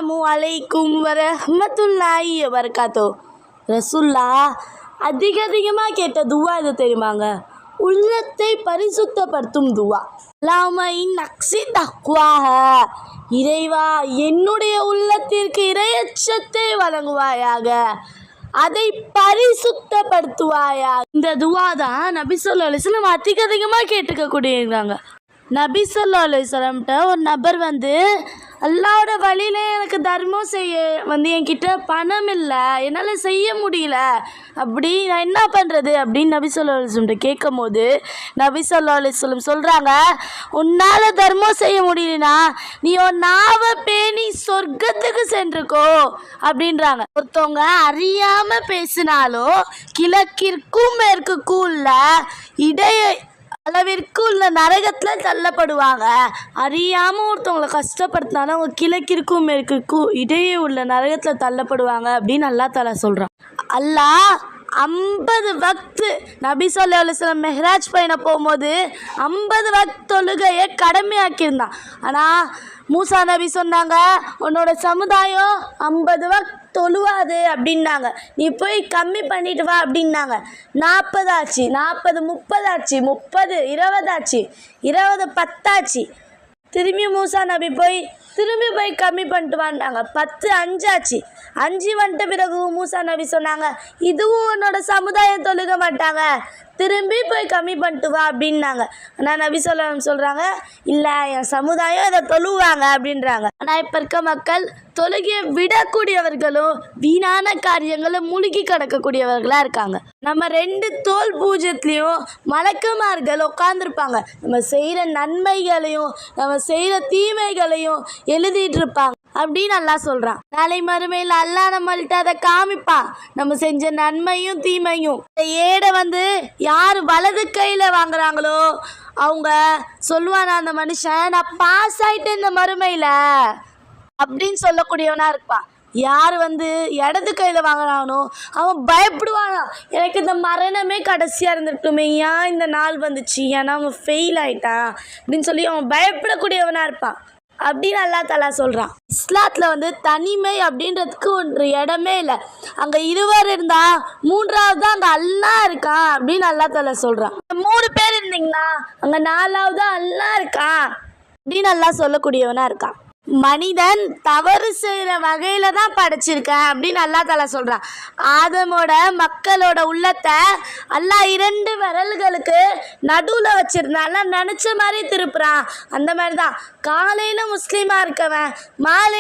அஸ்ஸலாமு அலைக்கும் வரஹ்மத்துல்லாஹி வபரகாத்தோ. ரசூல்லா அதிகமாக கேட்ட துவா இது தெரியுமாங்க? உள்ளத்தை பரிசுத்தப்படுத்தும் துவா. நக்சி தக்வாஹ, இறைவா என்னுடைய உள்ளத்திற்கு இறையச்சத்தை வழங்குவாயாக, அதை பரிசுத்தப்படுத்துவாயா. இந்த துவா தான் நபி ஸல்லல்லாஹு அலைஹி வஸல்லம் அதிகமாக கேட்டுக்கக்கூடியவங்க. நபி ஸல்லல்லாஹு அலைஹி வஸல்லம்கிட்ட ஒரு நபர் வந்து, அல்லாஹ்வோட வழியில் எனக்கு தர்மம் செய்ய என்கிட்ட பணம் இல்லை, என்னால் செய்ய முடியல, அப்படி நான் என்ன பண்ணுறது அப்படின்னு நபி ஸல்லல்லாஹு அலைஹி வஸல்லம் கேட்கும் போது நபி ஸல்லல்லாஹு அலைஹி வஸல்லம் சொல்கிறாங்க, உன்னால் தர்மம் செய்ய முடியலனா நீ உன் நாவை பேணி சொர்க்கத்துக்கு சென்றுக்கோ அப்படின்றாங்க. ஒருத்தவங்க அறியாமல் பேசினாலும் கிழக்கிற்கும் மேற்குக்கும் உள்ள அளவிற்கு உள்ள நரகத்தில் தள்ளப்படுவாங்க. அறியாமல் ஒருத்தவங்களை கஷ்டப்படுத்தினாலும் அவங்க கிழக்கிற்கும் மேற்குக்கும் இடையே உள்ள நரகத்தில் தள்ளப்படுவாங்க அப்படின்னு அல்லாஹ் தஆலா சொல்கிறான். அல்லாஹ் 50 வக்து நபி ஸல்லல்லாஹு அலைஹி வஸல்லம் மெஹ்ராஜ் பயணம் போகும்போது 50 வக்த் தொழுகையை கடமையாக்கியிருந்தான். ஆனால் மூசா நபி சொன்னாங்க, உன்னோட சமுதாயம் 50 வக்த் தொழுவாது அப்படின்னாங்க, நீ போய் கம்மி பண்ணிட்டு வா அப்படின்னாங்க. 40 ஆச்சு, 40 30 ஆச்சு, 30 20 ஆச்சு, 20 10 ஆச்சு. திரும்பி மூசா நபி திரும்பி போய் கம்மி பண்ணிட்டு வாண்டாங்க. 10 5 ஆச்சு. 5 வந்துட்ட பிறகு மூசா நபி சொன்னாங்க, இதுவும் உன்னோட சமுதாயம் தொழுக மாட்டாங்க, திரும்பி போய் கம்மி பண்ணிட்டு வா அப்படின்னாங்க. ஆனால் நபி சொல்கிறாங்க, இல்லை என் சமுதாயம் இதை தொழுவாங்க அப்படின்றாங்க. ஆனால் இப்போ இருக்க மக்கள் தொழுகையை விடக்கூடியவர்களும் வீணான காரியங்களை மூழ்கி கிடக்கக்கூடியவர்களாக இருக்காங்க. நம்ம 2 தோல் பூஜ்யத்துலேயும் மலக்குமார்கள் உட்காந்துருப்பாங்க. நம்ம செய்கிற நன்மைகளையும் நம்ம செய்கிற தீமைகளையும் எழுதிட்டு இருப்பாங்க அப்படின்னு அல்லாஹ் சொல்கிறான். நாளை மறுமையில் அல்லாஹ் நம்மள்கிட்ட அதை காமிப்பான், நம்ம செஞ்ச நன்மையும் தீமையும். இந்த ஏடை வந்து யார் வலது கையில் வாங்குறாங்களோ அவங்க சொல்லுவானா, அந்த மனுஷன் நான் பாஸ் ஆகிட்டேன் இந்த மறுமையில் அப்படின்னு சொல்லக்கூடியவனா இருப்பான். யார் வந்து இடது கையில் வாங்குறானோ அவன் பயப்படுவானா, எனக்கு இந்த மரணமே கடைசியாக இருந்திருக்குமே, ஏன் இந்த நாள் வந்துச்சு, ஏன்னா அவன் ஃபெயில் ஆகிட்டான் அப்படின்னு சொல்லி அவன் பயப்படக்கூடியவனாக இருப்பான் அப்படின்னு அல்லாஹ் தஆலா சொல்கிறான். இஸ்லாத்தில் வந்து தனிமை அப்படின்றதுக்கு ஒரு இடமே இல்லை. அங்கே 2 இருந்தால் 3வது அங்கே அல்லாஹ் இருக்கான் அப்படின்னு அல்லாஹ் தஆலா சொல்கிறான். 3 பேர் இருந்தீங்கன்னா அங்கே 4வது அல்லாஹ் இருக்கான் அப்படின்னு அல்லாஹ் சொல்லக்கூடியவனாக இருக்கான். மனிதன் தவறு செய்கிற வகையில் தான் படைச்சிருக்கேன் அப்படின்னு அல்லாஹ் தஆலா சொல்கிறான். ஆதமோட மக்களோட உள்ளத்தை அல்லாஹ் 2 விரல்களுக்கு நடுவில் வச்சிருந்தான், நினச்ச மாதிரி திருப்புறான். அந்த மாதிரி தான் காலையில் முஸ்லீமாக இருக்கவன் மாலை